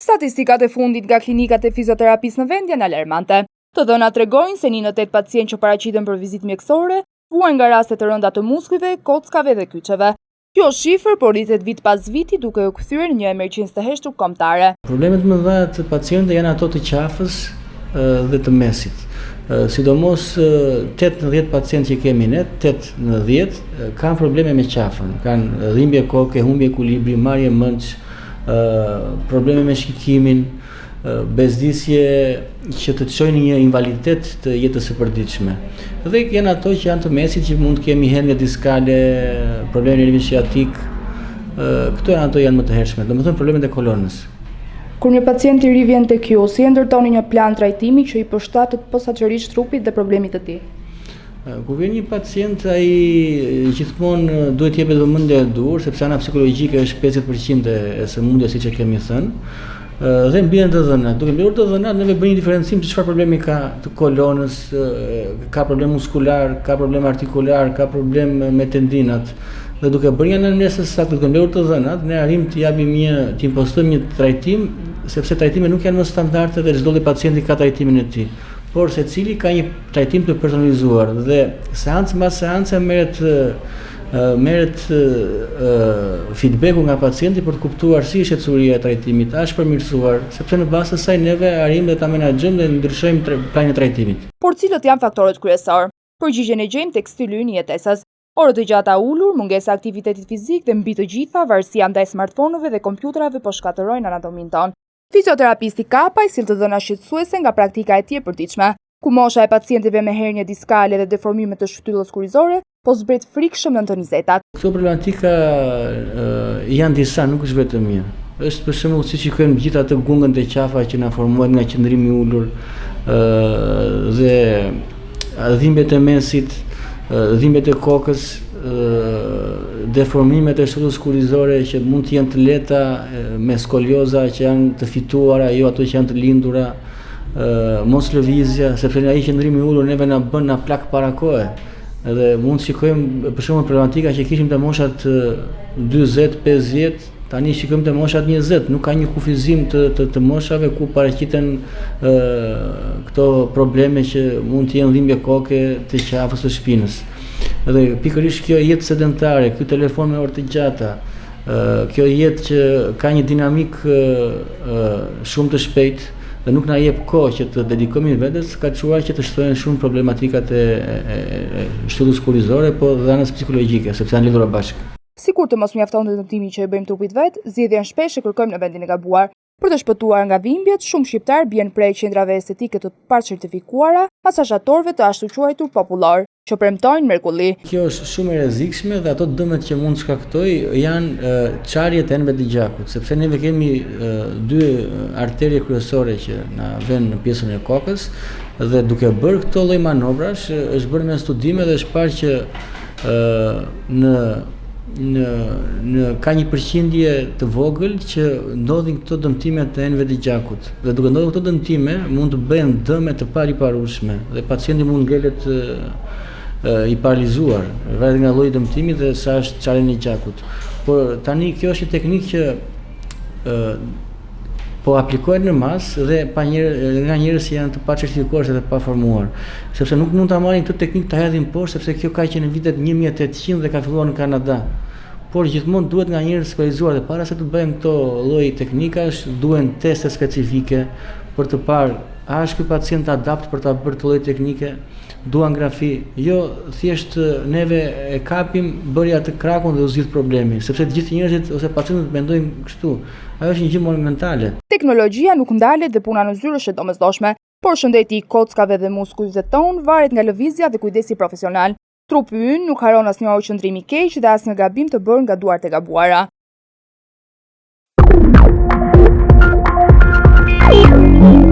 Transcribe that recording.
Statistikat e fundit nga klinikat e fizioterapisë në vend janë alarmante. Të dhënat tregojnë se 1 në 8 pacientë që paraqiten për vizitë mjekësore vuajnë nga raste të rënda të muskujve, kockave dhe kyçeve. Kjo shifër po rritet vit pas viti duke u kthyer në një emergjencë të heshtur kombëtare. Problemet më të mëdha të pacientëve janë ato të qafës dhe të mesit. Sidomos 8 në 10 pacientë që kemi ne, 8 në 10 kanë probleme me qafën, kanë dhimbje koke, humbje ekuilibri, marrje mendsh, probleme me shkikimin, bezdisje që të çojnë një invaliditet të jetës së përditshme. Dhe janë ato që janë të mesit që mund të kemi hernia diskale, probleme nervi sciatik, këto janë më të hershme, domethënë problemet e kolonës. Kur një pacient i ri vjen tek ju, si e ndërtoni një plan trajtimi që i përshtatet posaçërisht trupit dhe problemit të tij? Kur vjen një pacient, ai gjithmonë duhet jepet vëmendje e dur, sepse ana psikologjike është 50% e sëmundjes siç e kemi thënë. Dhe mbien të dhënat. Duke mbitur të dhënat, ne bëjmë diferencim se çfarë problemi ka të kolonës, ka problem muskular, ka problem artikular, ka problem me tendinat. Dhe duke bërë një analizë saktë duke mbitur të dhënat, ne arrim të japim të impostojmë një trajtim, sepse trajtimet nuk janë më standarde dhe çdo pacienti ka trajtimin e tij. Por secili ka një trajtim të personalizuar dhe seancë mbas seance merret feedbacku nga pacienti për të kuptuar si është ecësuria e trajtimit, a është përmirësuar, sepse në bazë të saj neve arrim dhe ta menaxhojmë dhe ndryshojmë planin e trajtimit. Por cilët janë faktorët kryesorë? Përgjigjen e gjejmë tek stili i jetesës. Orët e gjata ulur, mungesa e aktivitetit fizik dhe mbi të gjitha varësia ndaj smartphone-ëve dhe kompjuterave po shkatërrojnë anatominë tonë. Fizioterapisti Kapaj sill të dhëna shqetësuese nga praktika e tij e përditshme, ku mosha e pacientëve me hernie diskale dhe deformime të shtyllës kurizore po zbret frikshëm në të 20-tat. Këto problematika janë disa, nuk është vetëm një. Është për shembull si shikojmë gjithë atë gungën të qafa që na formohet nga qëndrimi i ulur dhe dhimbjet e mesit, dhimbjet e kokës, deformimet e shtyllës kurizore që mund të jenë të lehta me skolioza që janë të fituara, jo ato që janë të lindura, mos lëvizja, sepse ai qëndrimi i ulur neve na bën na plak para kohe. Edhe mund të shikojmë për shembull problematika që kishim te moshat 40, 50, tani shikojmë te moshat 20, nuk ka një kufizim të moshave ku paraqiten këto probleme që mund të jenë dhimbje koke, të qafës së shpinës. Edhe pikërisht kjo jetë sedentare, ky telefon me orë të gjata, kjo jetë që ka një dinamik shumë të shpejtë dhe nuk na jep kohë që të dedikojmë vetes, ka çuar që të shtojnë shumë problematikat e shtyllës kurizore, po dhe anës psikologjike, sepse janë lidhura bashkë. Sikur të mos mjaftonte ndërtimi që e bëjmë trupit vet, zgjedhjen shpesh e kërkojmë në vendin e gabuar. Për të shpëtuar nga dhimbjet, shumë shqiptar bien prej qendrave estetike të pacertifikuara, masazhatorëve të ashtu quajtur popullor, që premtojnë mrekulli. Kjo është shumë e rrezikshme dhe ato dëmet që mund të shkaktojë janë çarjet e enëve të gjakut, sepse ne kemi 2 arterie kryesore që na vënë në pjesën e kokës dhe duke bërë këto lloj manovrash është bërë me studime dhe është parë që ka një përqindje të vogël që ndodhin këto dëmtime të enëve të gjakut. Dhe duke ndodhur këto dëmtime mund të bëjnë dëme të pariparueshme dhe pacienti mund ngelet i paralizuar, varet nga lloji i dëmtimit dhe sa është çarja e gjakut. Por tani kjo është një teknikë që po aplikohet në masë dhe nga njerëz që janë të pacertifikuar dhe të paformuar, sepse nuk mund ta marrin këtë teknikë ta hedhin poshtë, sepse kjo ka qenë në vitet 1800 dhe ka filluar në Kanada. Por gjithmonë duhet nga njerëz specializuar dhe para se të bëjmë këto lloj teknikash, duhen teste specifike për të parë a është ky pacient adapt për ta bërë këtë lloj teknike, duan grafi, jo thjesht neve e kapim bërja të krakun dhe u zgjidh problemi, sepse të gjithë njerëzit ose pacientët mendojnë kështu. Ajo është një gjë monumentale. Teknologjia nuk ndalet dhe puna në zyrë është e domosdoshme, por shëndeti i kockave dhe muskujve tonë varet nga lëvizja dhe kujdesi profesional. Trupi ynë nuk haron asnjë qëndrim i keq dhe asnjë gabim të bërë nga duart e gabuara.